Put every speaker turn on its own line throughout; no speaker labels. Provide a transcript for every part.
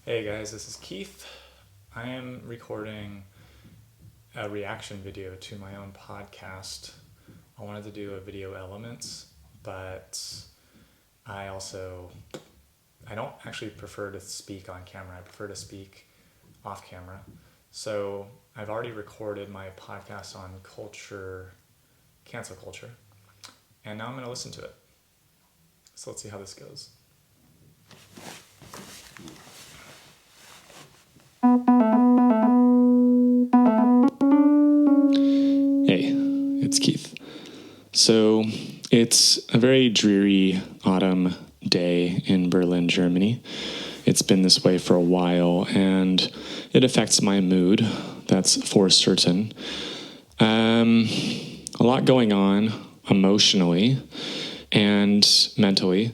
Hey guys, this is Keith. I am recording a reaction video to my own podcast. I wanted to do a video elements, but I don't actually prefer to speak on camera. I prefer to speak off camera. So I've already recorded my podcast on cancel culture, and now I'm going to listen to it. So let's see how this goes. Hey, it's Keith. So it's a very dreary autumn day in Berlin, Germany. It's been this way for a while, and it affects my mood, that's for certain. A lot going on emotionally and mentally.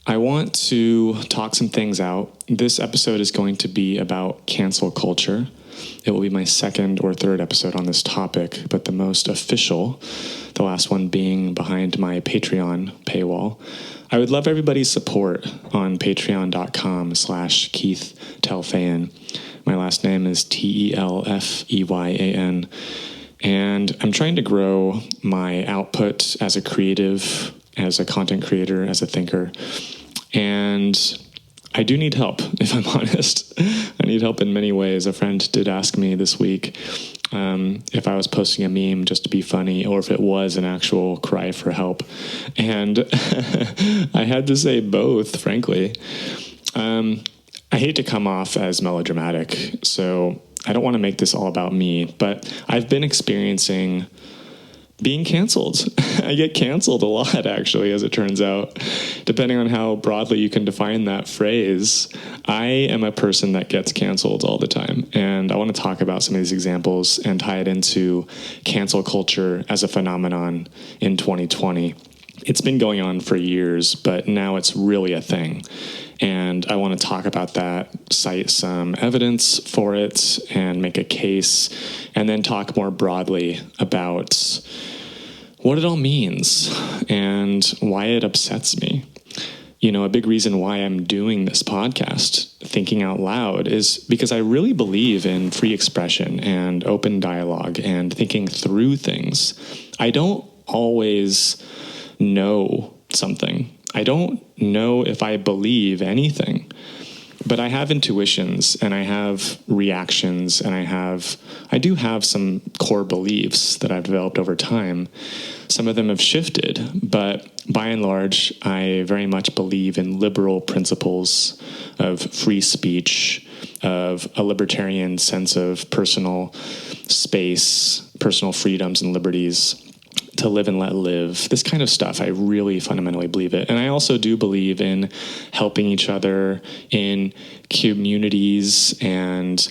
I want to talk some things out. This episode is going to be about cancel culture. It will be my second or third episode on this topic, but the most official, the last one being behind my Patreon paywall. I would love everybody's support on patreon.com/Keith Telfayan. My last name is Telfeyan. And I'm trying to grow my output as a creative, as a content creator, as a thinker. And I do need help, if I'm honest. I need help in many ways. A friend did ask me this week if I was posting a meme just to be funny or if it was an actual cry for help. And I had to say both, frankly. I hate to come off as melodramatic, so I don't want to make this all about me, but I've been experiencing being canceled. I get canceled a lot, actually, as it turns out. Depending on how broadly you can define that phrase, I am a person that gets canceled all the time. And I want to talk about some of these examples and tie it into cancel culture as a phenomenon in 2020. It's been going on for years, but now it's really a thing. And I want to talk about that, cite some evidence for it, and make a case, and then talk more broadly about what it all means and why it upsets me. You know, a big reason why I'm doing this podcast, Thinking Out Loud, is because I really believe in free expression and open dialogue and thinking through things. I don't always know something. I don't know if I believe anything, but I have intuitions and I have reactions and I do have some core beliefs that I've developed over time. Some of them have shifted, but by and large, I very much believe in liberal principles of free speech, of a libertarian sense of personal space, personal freedoms and liberties, to live and let live, this kind of stuff. I really fundamentally believe it. And I also do believe in helping each other in communities and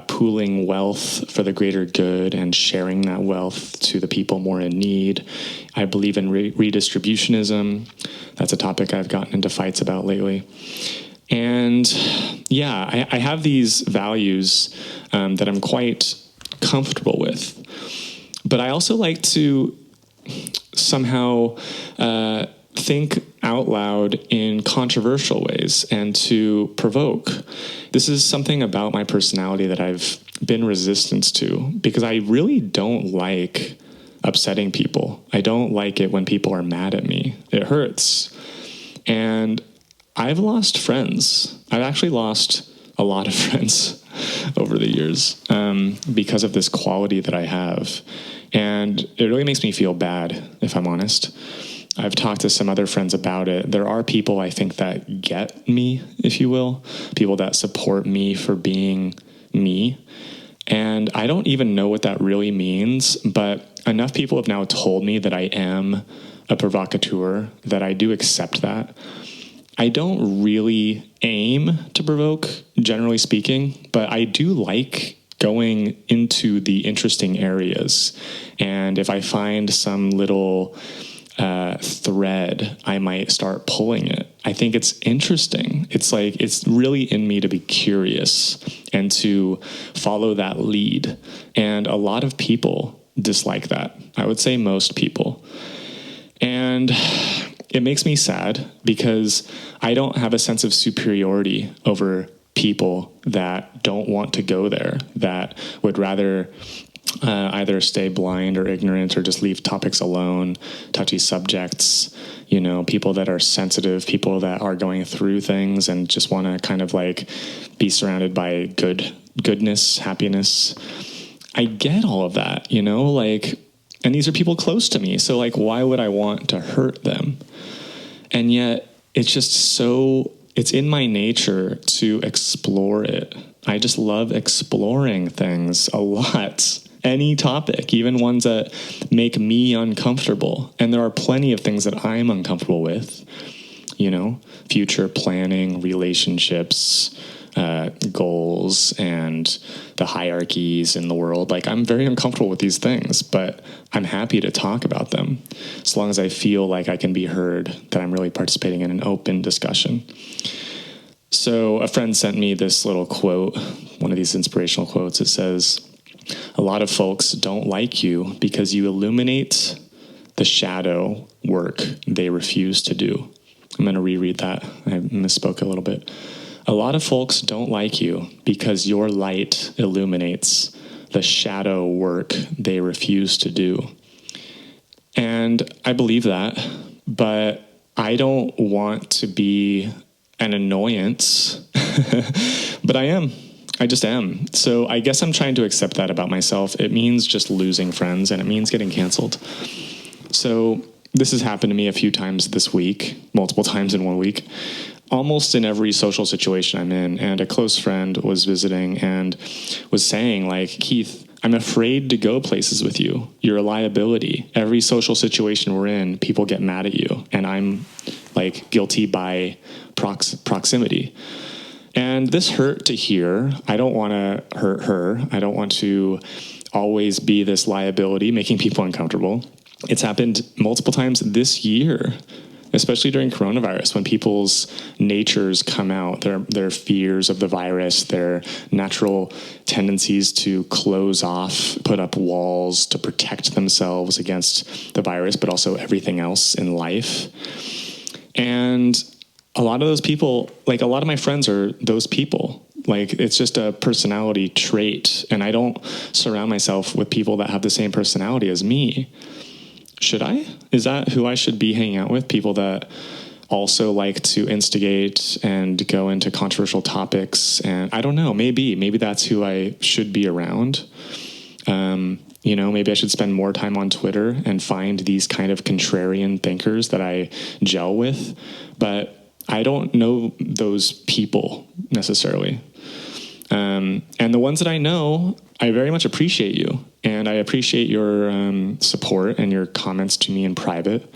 pooling wealth for the greater good and sharing that wealth to the people more in need. I believe in redistributionism. That's a topic I've gotten into fights about lately. And yeah, I have these values that I'm quite comfortable with. But I also like to somehow think out loud in controversial ways and to provoke. This is something about my personality that I've been resistant to because I really don't like upsetting people. I don't like it when people are mad at me. It hurts. And I've lost friends. I've actually lost a lot of friends over the years because of this quality that I have. And it really makes me feel bad, if I'm honest. I've talked to some other friends about it. There are people, I think, that get me, if you will, people that support me for being me. And I don't even know what that really means, but enough people have now told me that I am a provocateur, that I do accept that. I don't really aim to provoke, generally speaking, but I do like going into the interesting areas. And if I find some little thread, I might start pulling it. I think it's interesting. It's like, it's really in me to be curious and to follow that lead. And a lot of people dislike that. I would say most people. And it makes me sad because I don't have a sense of superiority over people that don't want to go there, that would rather either stay blind or ignorant or just leave topics alone, touchy subjects, people that are sensitive, people that are going through things and just want to kind of like be surrounded by goodness, happiness. I get all of that, and these are people close to me. So like, why would I want to hurt them? And yet it's just it's in my nature to explore it. I just love exploring things a lot. Any topic, even ones that make me uncomfortable. And there are plenty of things that I'm uncomfortable with, future planning, relationships, goals, and the hierarchies in the world. Like, I'm very uncomfortable with these things, but I'm happy to talk about them as long as I feel like I can be heard, that I'm really participating in an open discussion. So a friend sent me this little quote, one of these inspirational quotes. It says, "A lot of folks don't like you because you illuminate the shadow work they refuse to do." I'm going to reread that. I misspoke a little bit. "A lot of folks don't like you because your light illuminates the shadow work they refuse to do." And I believe that, but I don't want to be an annoyance, but I am. I just am. So I guess I'm trying to accept that about myself. It means just losing friends, and it means getting canceled. So this has happened to me a few times this week, multiple times in 1 week, almost in every social situation I'm in. And a close friend was visiting and was saying, like, "Keith, I'm afraid to go places with you. You're a liability. Every social situation we're in, people get mad at you. And I'm like guilty by proximity." And this hurt to hear. I don't want to hurt her. I don't want to always be this liability, making people uncomfortable. It's happened multiple times this year, especially during coronavirus, when people's natures come out, their fears of the virus, their natural tendencies to close off, put up walls to protect themselves against the virus, but also everything else in life. And a lot of those people, like a lot of my friends are those people. Like, it's just a personality trait, and I don't surround myself with people that have the same personality as me. Should I? Is that who I should be hanging out with? People that also like to instigate and go into controversial topics. And I don't know, maybe that's who I should be around. Maybe I should spend more time on Twitter and find these kind of contrarian thinkers that I gel with. But I don't know those people necessarily. And the ones that I know, I very much appreciate you. And I appreciate your support and your comments to me in private.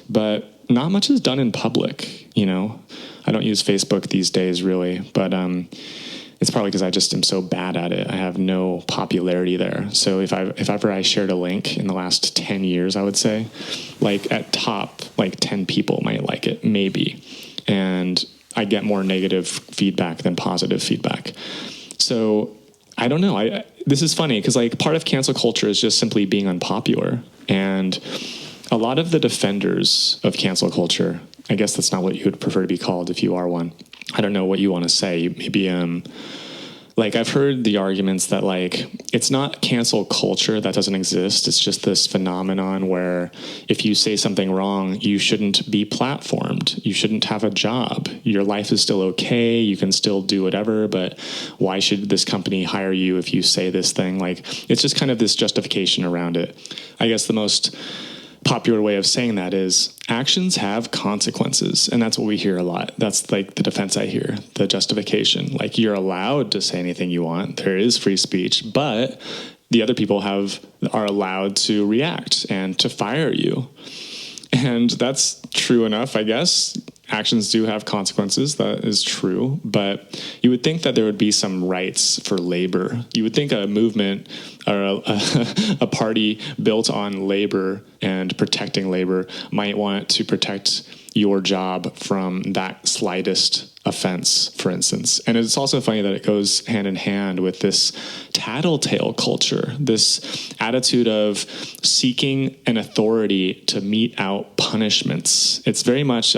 But not much is done in public, I don't use Facebook these days, really. But it's probably because I just am so bad at it. I have no popularity there. So if ever I shared a link in the last 10 years, I would say, like at top, like 10 people might like it, maybe. And I get more negative feedback than positive feedback. So I don't know. This is funny because like part of cancel culture is just simply being unpopular. And a lot of the defenders of cancel culture, I guess that's not what you would prefer to be called if you are one. I don't know what you want to say. Maybe like I've heard the arguments that like it's not cancel culture that doesn't exist. It's just this phenomenon where if you say something wrong, you shouldn't be platformed. You shouldn't have a job. Your life is still okay. You can still do whatever, but why should this company hire you if you say this thing? Like, it's just kind of this justification around it. I guess the most popular way of saying that is actions have consequences. And that's what we hear a lot. That's like the defense I hear, the justification. Like, you're allowed to say anything you want. There is free speech, but the other people are allowed to react and to fire you. And that's true enough, I guess. Actions do have consequences. That is true. But you would think that there would be some rights for labor. You would think a movement or a party built on labor and protecting labor might want to protect your job from that slightest offense, for instance. And it's also funny that it goes hand in hand with this tattletale culture, this attitude of seeking an authority to mete out punishments. It's very much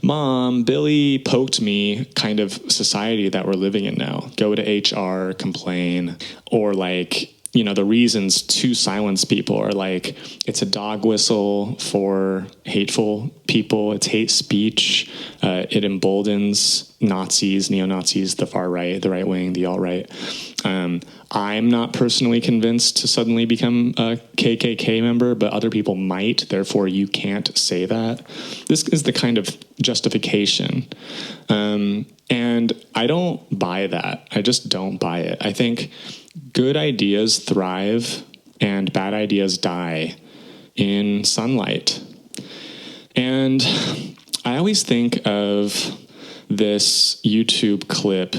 Mom, Billy poked me kind of society that we're living in now. Go to HR, complain, or like, you know, the reasons to silence people are like, it's a dog whistle for hateful people. It's hate speech. It emboldens Nazis, neo-Nazis, the far right, the right wing, the alt-right. I'm not personally convinced to suddenly become a KKK member, but other people might. Therefore, you can't say that. This is the kind of justification. And I don't buy that. I just don't buy it. I think good ideas thrive and bad ideas die in sunlight. And I always think of this YouTube clip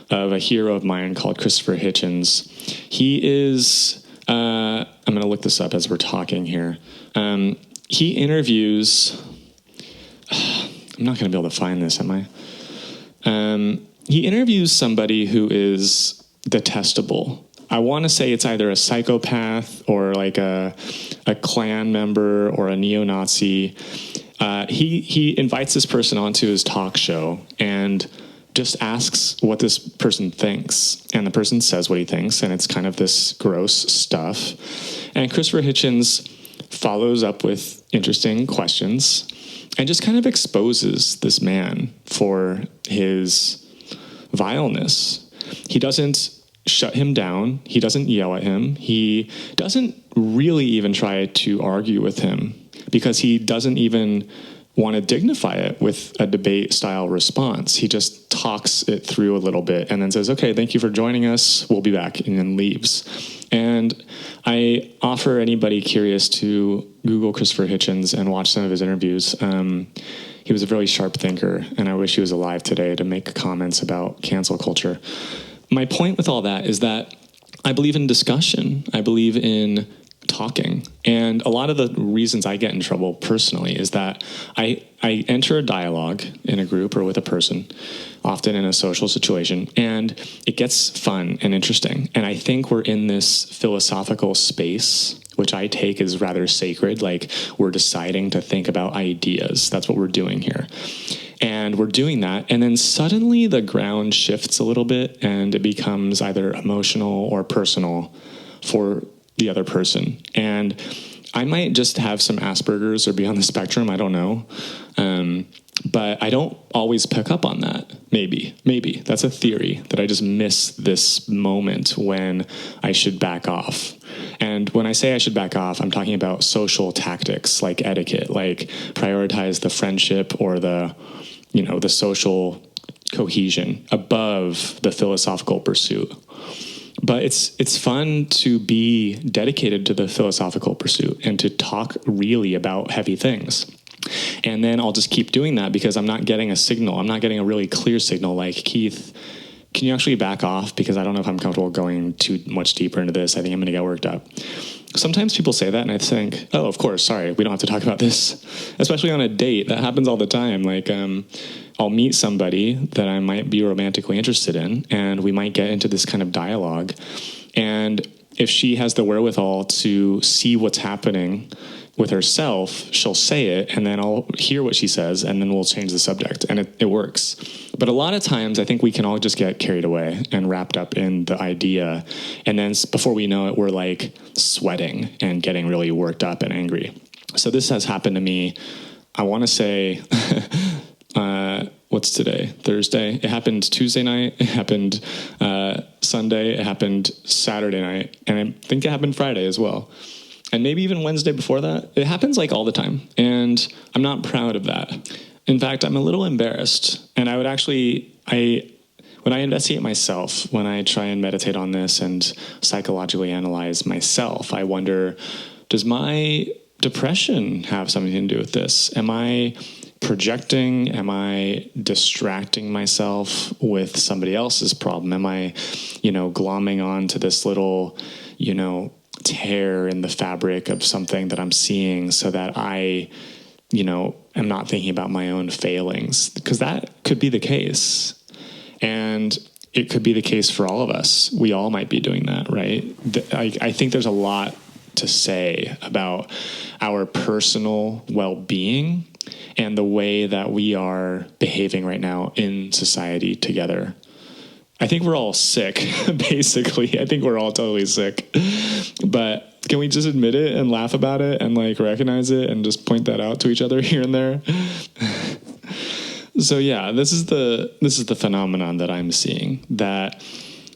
of a hero of mine called Christopher Hitchens. He is, I'm going to look this up as we're talking here. He interviews, I'm not going to be able to find this, am I? He interviews somebody who is detestable. I want to say it's either a psychopath or like a Klan member or a neo-Nazi. He invites this person onto his talk show and just asks what this person thinks. And the person says what he thinks, and it's kind of this gross stuff. And Christopher Hitchens follows up with interesting questions and just kind of exposes this man for his vileness. He doesn't shut him down. He doesn't yell at him. He doesn't really even try to argue with him because he doesn't even want to dignify it with a debate style response. He just talks it through a little bit and then says, okay, thank you for joining us. We'll be back, and then leaves. And I offer anybody curious to Google Christopher Hitchens and watch some of his interviews. He was a really sharp thinker, and I wish he was alive today to make comments about cancel culture. My point with all that is that I believe in discussion. I believe in talking. And a lot of the reasons I get in trouble personally is that I enter a dialogue in a group or with a person, often in a social situation, and it gets fun and interesting. And I think we're in this philosophical space, which I take as rather sacred, like we're deciding to think about ideas. That's what we're doing here. And we're doing that, and then suddenly the ground shifts a little bit, and it becomes either emotional or personal for the other person. And I might just have some Asperger's or be on the spectrum, I don't know. But I don't always pick up on that. Maybe. That's a theory, that I just miss this moment when I should back off. And when I say I should back off, I'm talking about social tactics, like etiquette, like prioritize the friendship or the social cohesion above the philosophical pursuit. But it's fun to be dedicated to the philosophical pursuit and to talk really about heavy things. And then I'll just keep doing that because I'm not getting a signal. I'm not getting a really clear signal like, Keith, can you actually back off? Because I don't know if I'm comfortable going too much deeper into this. I think I'm going to get worked up. Sometimes people say that and I think, oh, of course, sorry, we don't have to talk about this. Especially on a date. That happens all the time. Like, I'll meet somebody that I might be romantically interested in, and we might get into this kind of dialogue. And if she has the wherewithal to see what's happening with herself, she'll say it, and then I'll hear what she says, and then we'll change the subject, and it works. But a lot of times, I think we can all just get carried away and wrapped up in the idea, and then before we know it, we're like sweating and getting really worked up and angry. So this has happened to me, I want to say, what's today? Thursday. It happened Tuesday night. It happened Sunday. It happened Saturday night, and I think it happened Friday as well. And maybe even Wednesday before that. It happens like all the time. And I'm not proud of that. In fact, I'm a little embarrassed. And I would actually, when I investigate myself, when I try and meditate on this and psychologically analyze myself, I wonder, does my depression have something to do with this? Am I projecting? Am I distracting myself with somebody else's problem? Am I, glomming on to this little, tear in the fabric of something that I'm seeing so that I, am not thinking about my own failings, because that could be the case. And it could be the case for all of us. We all might be doing that, right? I think there's a lot to say about our personal well-being and the way that we are behaving right now in society together. I think we're all sick, basically. I think we're all totally sick. But can we just admit it and laugh about it and recognize it and just point that out to each other here and there? So yeah, this is the phenomenon that I'm seeing, that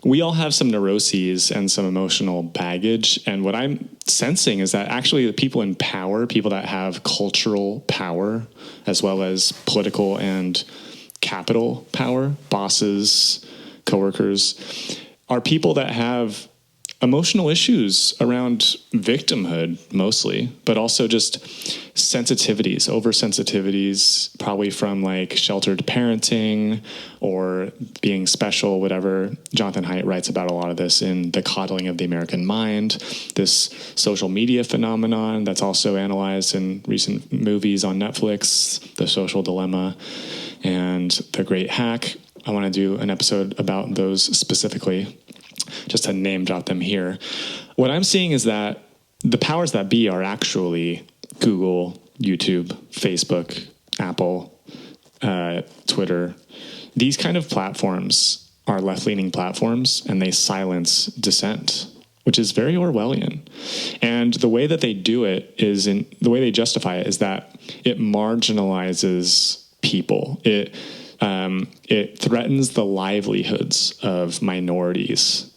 we all have some neuroses and some emotional baggage. And what I'm sensing is that actually the people in power, people that have cultural power, as well as political and capital power, bosses, coworkers, are people that have emotional issues around victimhood mostly, but also just sensitivities, oversensitivities, probably from sheltered parenting or being special, whatever. Jonathan Haidt writes about a lot of this in The Coddling of the American Mind, this social media phenomenon that's also analyzed in recent movies on Netflix, The Social Dilemma and The Great Hack. I want to do an episode about those specifically, just to name drop them here. What I'm seeing is that the powers that be are actually Google, YouTube, Facebook, Apple, Twitter. These kind of platforms are left-leaning platforms, and they silence dissent, which is very Orwellian. And the way that they do it the way they justify it is that it marginalizes people. It threatens the livelihoods of minorities,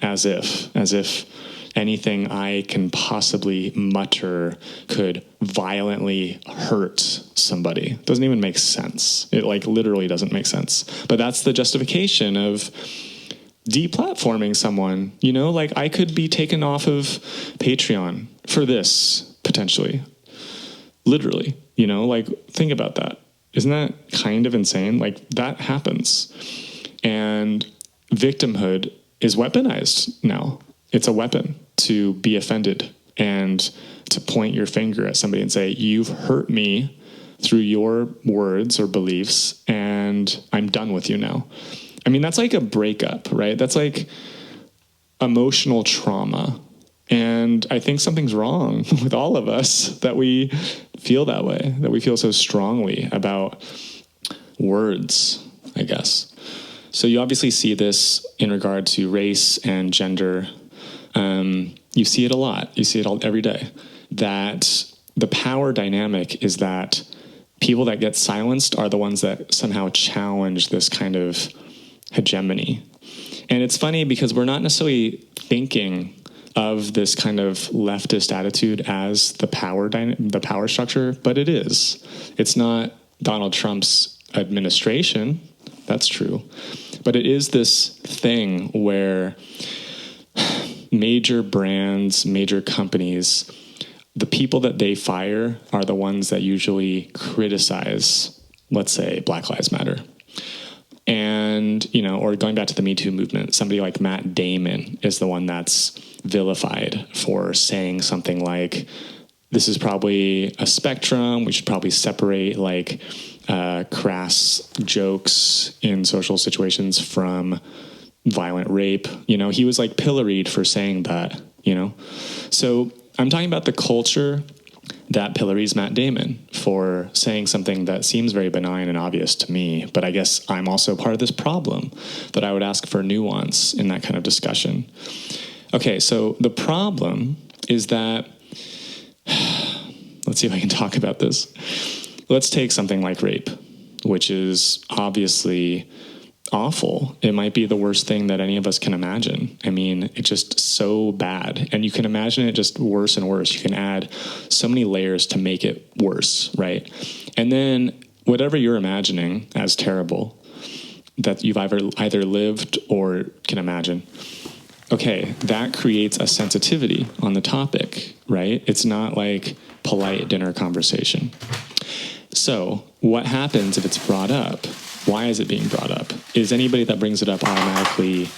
as if anything I can possibly mutter could violently hurt somebody. It doesn't even make sense. It literally doesn't make sense. But that's the justification of deplatforming someone. I could be taken off of Patreon for this, potentially. Literally, think about that. Isn't that kind of insane? That happens. And victimhood is weaponized now. It's a weapon to be offended and to point your finger at somebody and say, you've hurt me through your words or beliefs, and I'm done with you now. I mean, that's like a breakup, right? That's like emotional trauma. And I think something's wrong with all of us that we feel that way, that we feel so strongly about words, I guess. So you obviously see this in regard to race and gender. You see it a lot. You see it every day. That the power dynamic is that people that get silenced are the ones that somehow challenge this kind of hegemony. And it's funny because we're not necessarily thinking of this kind of leftist attitude as the power structure, but it is. It's not Donald Trump's administration. That's true. But it is this thing where major brands, major companies, the people that they fire are the ones that usually criticize, let's say, Black Lives Matter. And, or going back to the Me Too movement, somebody like Matt Damon is the one that's vilified for saying something like, this is probably a spectrum. We should probably separate crass jokes in social situations from violent rape. He was pilloried for saying that, So I'm talking about the culture that pillories Matt Damon for saying something that seems very benign and obvious to me. But I guess I'm also part of this problem, that I would ask for nuance in that kind of discussion. Okay, so the problem is that, let's see if I can talk about this. Let's take something like rape, which is obviously awful. It might be the worst thing that any of us can imagine. I mean, it's just so bad. And you can imagine it just worse and worse. You can add so many layers to make it worse, right? And then whatever you're imagining as terrible that you've either lived or can imagine, okay, that creates a sensitivity on the topic, right? It's not like polite dinner conversation. So what happens if it's brought up? Why is it being brought up? Is anybody that brings it up automatically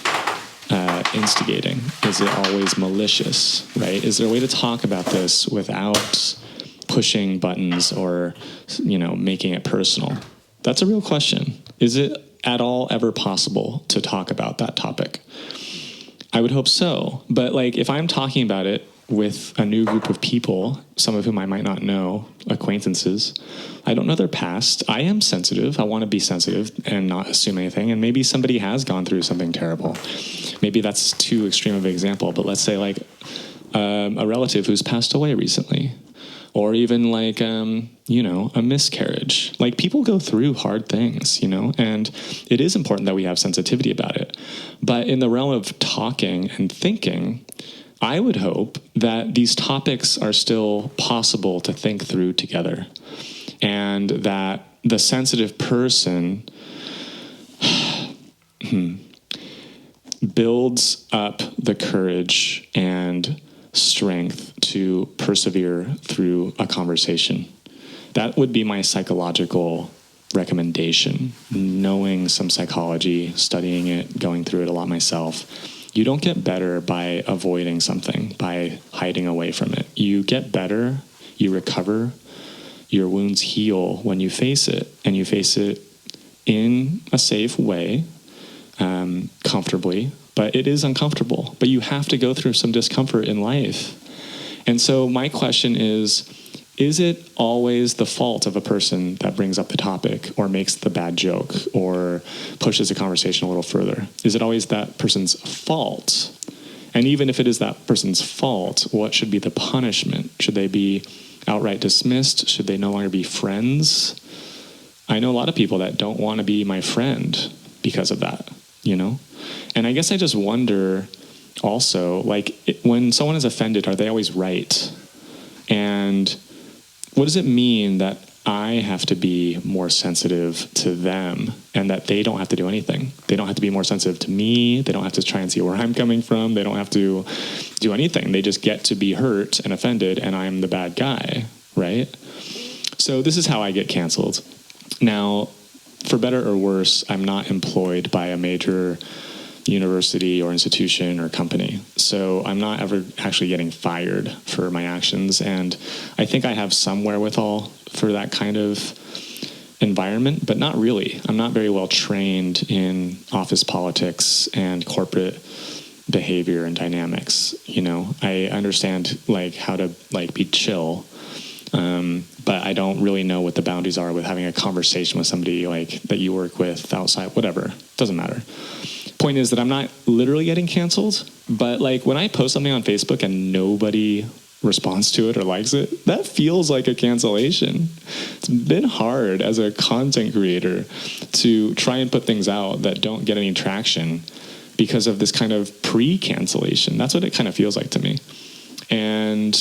instigating? Is it always malicious, right? Is there a way to talk about this without pushing buttons or, making it personal? That's a real question. Is it at all ever possible to talk about that topic? I would hope so. But if I'm talking about it with a new group of people, some of whom I might not know, acquaintances, I don't know their past. I am sensitive. I want to be sensitive and not assume anything. And maybe somebody has gone through something terrible. Maybe that's too extreme of an example, but let's say a relative who's passed away recently, or even a miscarriage. People go through hard things, and it is important that we have sensitivity about it. But in the realm of talking and thinking, I would hope that these topics are still possible to think through together, and that the sensitive person builds up the courage and strength to persevere through a conversation. That would be my psychological recommendation. Knowing some psychology, studying it, going through it a lot myself. You don't get better by avoiding something, by hiding away from it. You get better, you recover, your wounds heal when you face it, and you face it in a safe way, comfortably, but it is uncomfortable. But you have to go through some discomfort in life. And so my question is it always the fault of a person that brings up the topic or makes the bad joke or pushes the conversation a little further? Is it always that person's fault? And even if it is that person's fault, what should be the punishment? Should they be outright dismissed? Should they no longer be friends? I know a lot of people that don't want to be my friend because of that, And I guess I just wonder also, when someone is offended, are they always right? And what does it mean that I have to be more sensitive to them and that they don't have to do anything? They don't have to be more sensitive to me. They don't have to try and see where I'm coming from. They don't have to do anything. They just get to be hurt and offended, and I'm the bad guy, right? So this is how I get canceled. Now, for better or worse, I'm not employed by a major university or institution or company. So I'm not ever actually getting fired for my actions. And I think I have some wherewithal for that kind of environment, but not really. I'm not very well trained in office politics and corporate behavior and dynamics. I understand how to be chill. But I don't really know what the boundaries are with having a conversation with somebody that you work with outside, whatever. Doesn't matter. Point is that I'm not literally getting canceled, but when I post something on Facebook and nobody responds to it or likes it, that feels like a cancellation. It's been hard as a content creator to try and put things out that don't get any traction because of this kind of pre-cancellation. That's what it kind of feels like to me. And,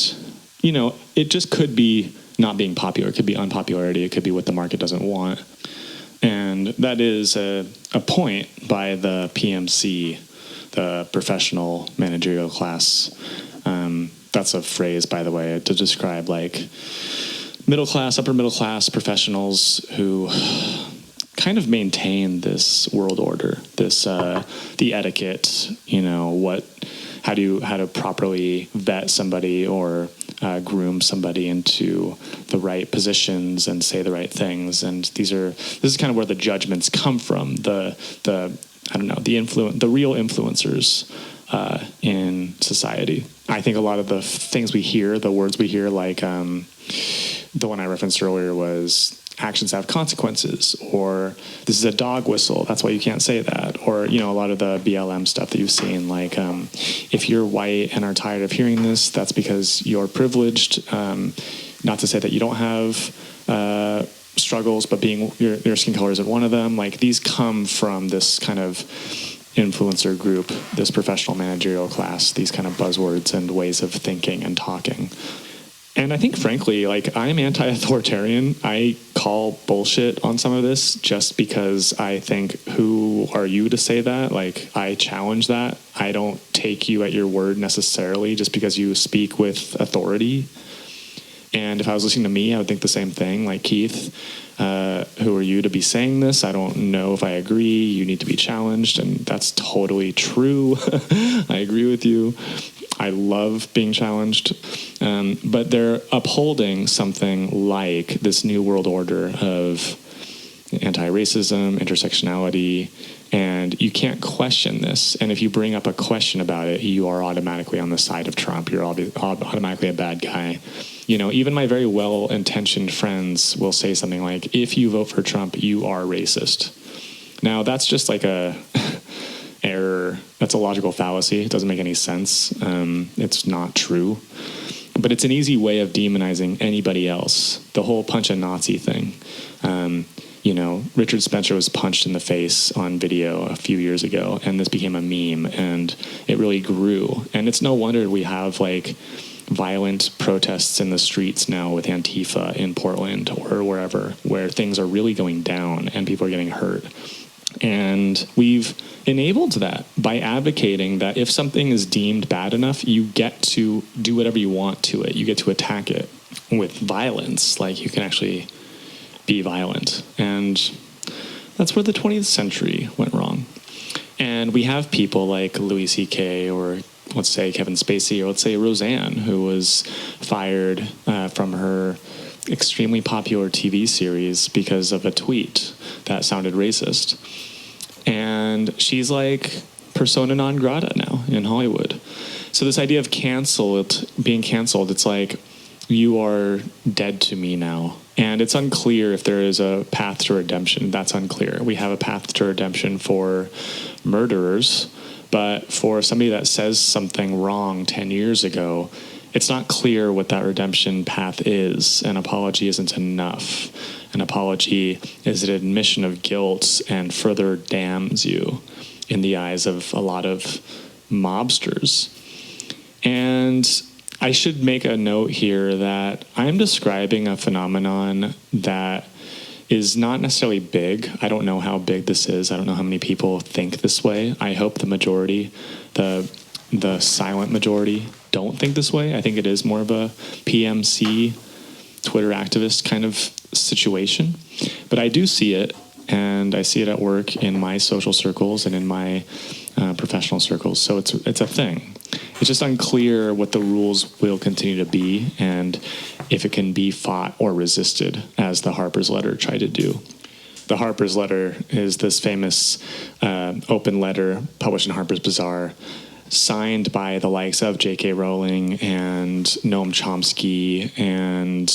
it just could be not being popular. It could be unpopularity. It could be what the market doesn't want. And that is a point by the PMC, the professional managerial class. That's a phrase, by the way, to describe middle class, upper middle class professionals who kind of maintain this world order, this the etiquette, how to properly vet somebody or groom somebody into the right positions and say the right things. And this is kind of where the judgments come from. The real influencers in society. I think a lot of the things we hear, the words we hear, the one I referenced earlier was actions have consequences, or this is a dog whistle, that's why you can't say that, or a lot of the BLM stuff that you've seen, if you're white and are tired of hearing this, that's because you're privileged. Not to say that you don't have struggles, but being your skin color isn't one of them. These come from this kind of influencer group, this professional managerial class, these kind of buzzwords and ways of thinking and talking. And I think, frankly, I'm anti-authoritarian. I call bullshit on some of this just because I think, who are you to say that? I challenge that. I don't take you at your word necessarily just because you speak with authority. And if I was listening to me, I would think the same thing. Like, Keith, who are you to be saying this? I don't know if I agree. You need to be challenged. And that's totally true. I agree with you. I love being challenged. But they're upholding something like this new world order of anti-racism, intersectionality, and you can't question this. And if you bring up a question about it, you are automatically on the side of Trump. You're automatically a bad guy. Even my very well-intentioned friends will say something like, if you vote for Trump, you are racist. Now, that's just like a error. That's a logical fallacy. It doesn't make any sense. It's not true. But it's an easy way of demonizing anybody else. The whole punch a Nazi thing. Richard Spencer was punched in the face on video a few years ago, and this became a meme, and it really grew. And it's no wonder we have violent protests in the streets now with Antifa in Portland or wherever, where things are really going down and people are getting hurt. And we've enabled that by advocating that if something is deemed bad enough, you get to do whatever you want to it. You get to attack it with violence. You can actually be violent. And that's where the 20th century went wrong. And we have people like Louis C.K. or let's say Kevin Spacey, or let's say Roseanne, who was fired from her extremely popular TV series because of a tweet that sounded racist. And she's persona non grata now in Hollywood. So this idea of being canceled, it's like, you are dead to me now. And it's unclear if there is a path to redemption. That's unclear. We have a path to redemption for murderers, but for somebody that says something wrong 10 years ago, it's not clear what that redemption path is. An apology isn't enough. An apology is an admission of guilt and further damns you in the eyes of a lot of mobsters. And I should make a note here that I'm describing a phenomenon that is not necessarily big. I don't know how big this is. I don't know how many people think this way. I hope the majority, the silent majority, don't think this way. I think it is more of a PMC, Twitter activist kind of situation. But I do see it, and I see it at work in my social circles and in my professional circles. So it's a thing. It's just unclear what the rules will continue to be and if it can be fought or resisted, as the Harper's Letter tried to do. The Harper's Letter is this famous open letter published in Harper's Bazaar, signed by the likes of J.K. Rowling and Noam Chomsky and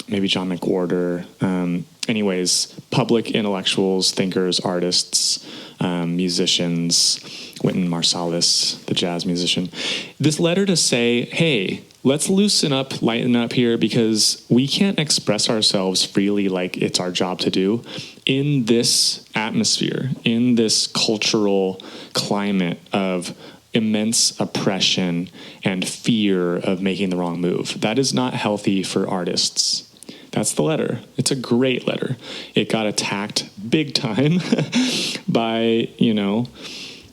maybe John McWhorter. Anyways, public intellectuals, thinkers, artists, musicians, Wynton Marsalis, the jazz musician. This letter to say, hey, let's loosen up, lighten up here, because we can't express ourselves freely like it's our job to do in this atmosphere, in this cultural climate of immense oppression and fear of making the wrong move. That is not healthy for artists. That's the letter. It's a great letter. It got attacked big time by,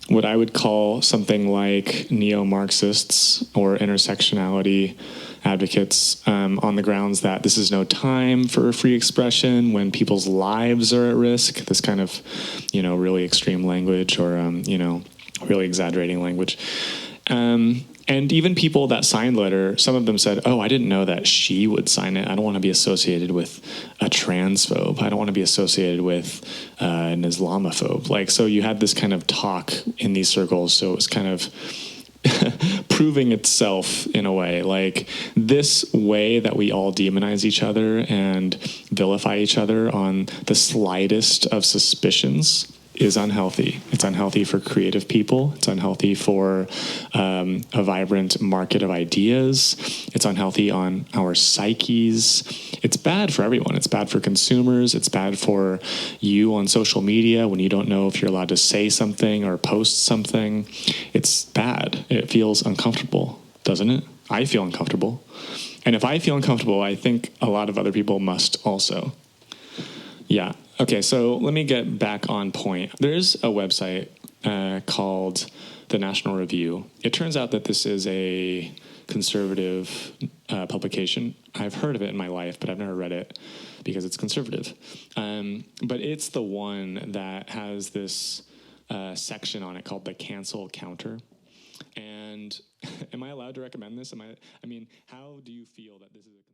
what I would call something like neo-Marxists or intersectionality advocates on the grounds that this is no time for free expression when people's lives are at risk. This kind of, really extreme language or, really exaggerating language. And even people that signed the letter, some of them said, oh, I didn't know that she would sign it. I don't want to be associated with a transphobe. I don't want to be associated with an Islamophobe. So you had this kind of talk in these circles. So it was kind of proving itself in a way. This way that we all demonize each other and vilify each other on the slightest of suspicions is unhealthy. It's unhealthy for creative people. It's unhealthy for a vibrant market of ideas. It's unhealthy on our psyches. It's bad for everyone. It's bad for consumers. It's bad for you on social media when you don't know if you're allowed to say something or post something. It's bad. It feels uncomfortable, doesn't it? I feel uncomfortable. And if I feel uncomfortable, I think a lot of other people must also. Yeah. Okay, so let me get back on point. There's a website called the National Review. It turns out that this is a conservative publication. I've heard of it in my life, but I've never read it because it's conservative. But it's the one that has this section on it called the Cancel Counter. And am I allowed to recommend this? I mean, how do you feel that this is a